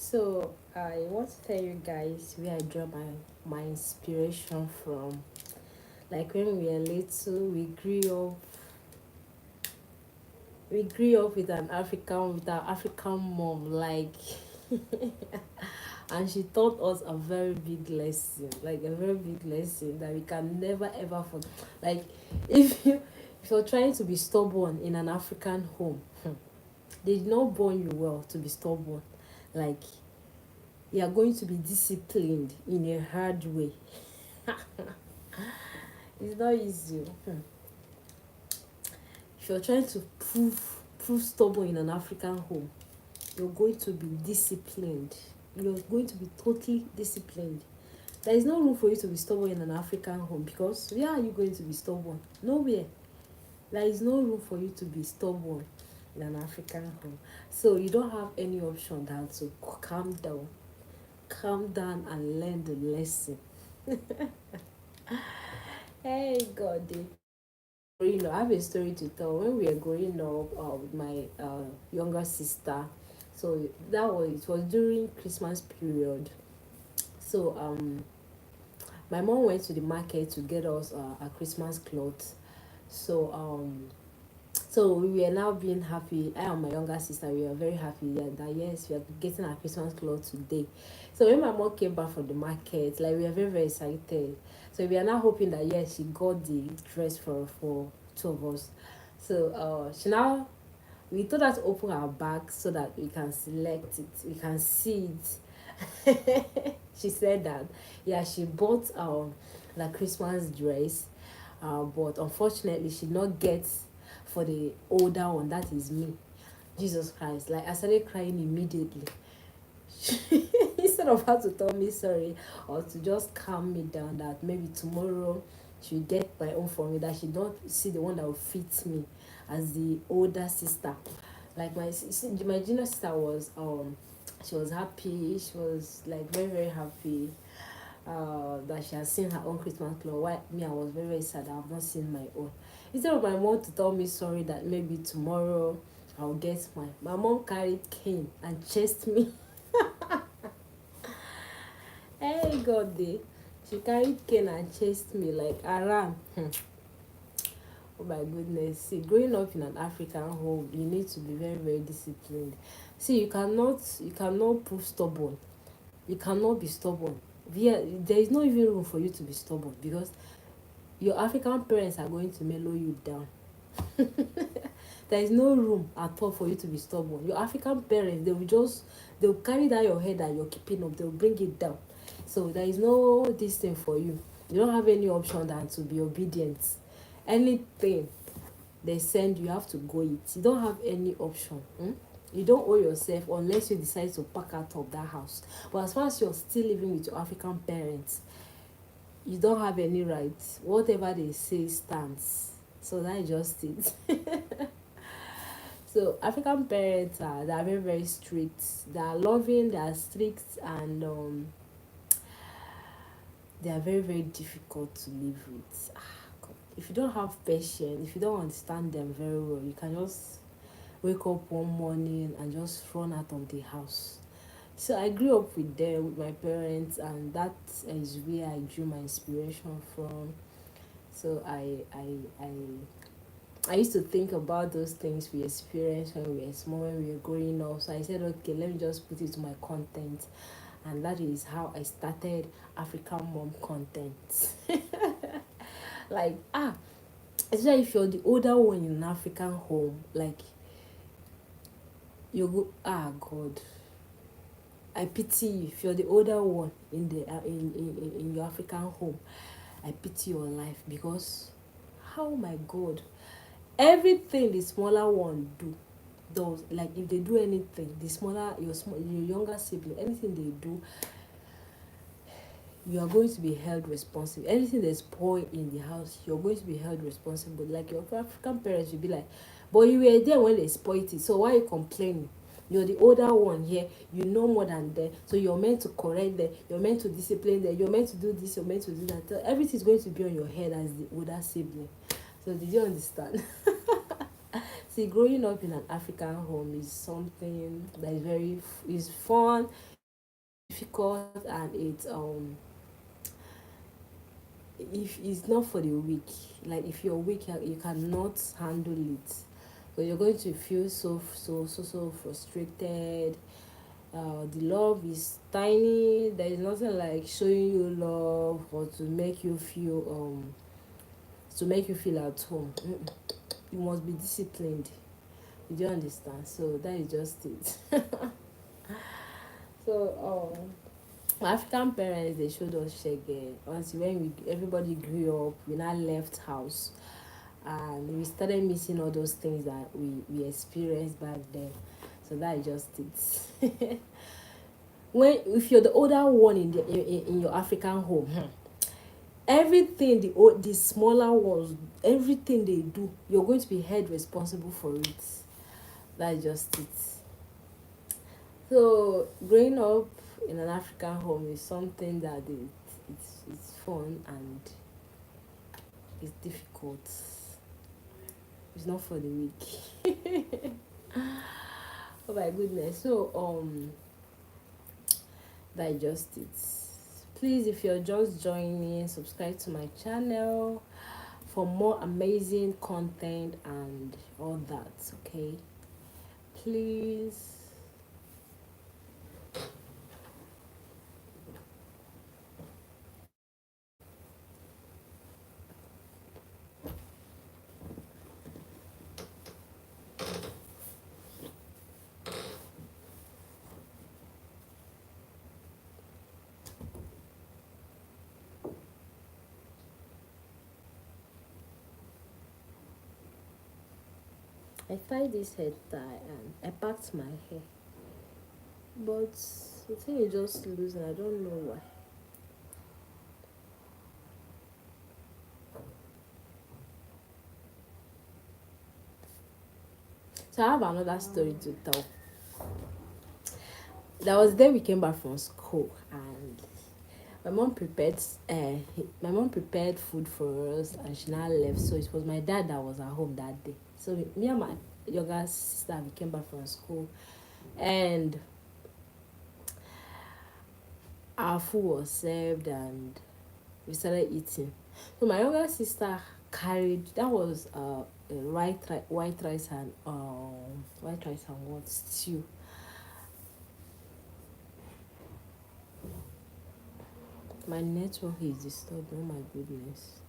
So I want to tell you guys where I draw my inspiration from. Like when we were little, we grew up with our African mom, like, and she taught us a very big lesson, like a very big lesson that we can never ever forget. Like, if you're trying to be stubborn in an African home, they did not born you well to be stubborn. Like, you are going to be disciplined in a hard way. It's not easy. If you're trying to prove stubborn in an African home, you're going to be disciplined. You're going to be totally disciplined. There is no room for you to be stubborn in an African home, because where are you going to be stubborn? Nowhere. There is no room for you to be stubborn in an African home. So you don't have any option than to calm down and learn the lesson. Hey God, I have a story to tell. When we were growing up with my younger sister, so it was during Christmas period. So my mom went to the market to get us a Christmas cloth. So so we were now being happy. I and my younger sister, we were very happy that yes, we are getting our Christmas clothes today. So when my mom came back from the market, like, we were very, very excited. So we are now hoping that yes, she got the dress for two of us. So she now we told her to open our bag so that we can select it, we can see it. She said that yeah, she bought the Christmas dress, but unfortunately she did not get for the older one, that is me. Jesus Christ, like, I started crying immediately. Instead of her to tell me sorry or to just calm me down that maybe tomorrow she'll get my own for me, that she don't see the one that will fit me as the older sister. Like, my junior sister was she was happy, she was like very, very happy that she has seen her own Christmas clothes. Why me, I was very, very sad I have not seen my own. Instead of my mom to tell me sorry that maybe tomorrow I'll get mine, my mom carried cane and chased me. Hey God, she carried cane and chased me, like, I ran. Oh my goodness. See, growing up in an African home, you need to be very, very disciplined. See, you cannot prove stubborn. You cannot be stubborn. There is no even room for you to be stubborn, because your African parents are going to mellow you down. There is no room at all for you to be stubborn. Your African parents, they'll carry down your head that you're keeping up, they'll bring it down. So there is no this thing for you. You don't have any option than to be obedient. Anything they send, you have to go it. You don't have any option. You don't owe yourself unless you decide to pack out of that house. But as far as you're still living with your African parents, you don't have any rights. Whatever they say stands. So that is just it. So African parents are they are very, very strict. They are loving, they are strict, and they are very, very difficult to live with. God. If you don't have patience, if you don't understand them very well, you can just wake up one morning and just run out of the house. So I grew up with them, with my parents, and that is where I drew my inspiration from. So I used to think about those things we experienced when we were small, when we were growing up. So I said, okay, let me just put it to my content. And that is how I started African Mom Content. Like, especially if you're the older one in an African home, like, you go, God, I pity you. If you're the older one in the in your African home, I pity your life, because, how, my God, everything the smaller one does, like, if they do anything, the smaller your younger sibling, anything they do, you are going to be held responsible. Anything they spoil in the house, you're going to be held responsible. Like, your African parents will be like, but you were there when they spoiled it, so why are you complaining? You're the older one here, you know more than them, so you're meant to correct them, you're meant to discipline them, you're meant to do this, you're meant to do that. So everything's going to be on your head as the older sibling. So did you understand? See, growing up in an African home is something that is fun, difficult, and if it's not for the weak. Like if you're weak, you cannot handle it. So you're going to feel so frustrated. The love is tiny. There is nothing like showing you love or to make you feel at home. You must be disciplined. You do understand? So that is just it. So my African parents, they showed us shege until when we everybody grew up, we now left house, and we started missing all those things that we experienced back then. So that is just it. When if you're the older one in your African home, everything the smaller ones, everything they do, you're going to be held responsible for it. That's just it. So growing up in an African home is something that it's fun and it's difficult. It's not for the weak. Oh my goodness. So that's just it. Please, if you're just joining me, subscribe to my channel for more amazing content and all that. Okay, please. I tied this head tie and I packed my hair, but the thing is just loose and I don't know why. So I have another story to tell. That was the day we came back from school, and my mom prepared uh my mom prepared food for us, and she now left. So it was my dad that was at home that day. So me and my younger sister, we came back from school, and our food was served and we started eating. So my younger sister carried that was white rice and what stew. My network is disturbed. Oh my goodness.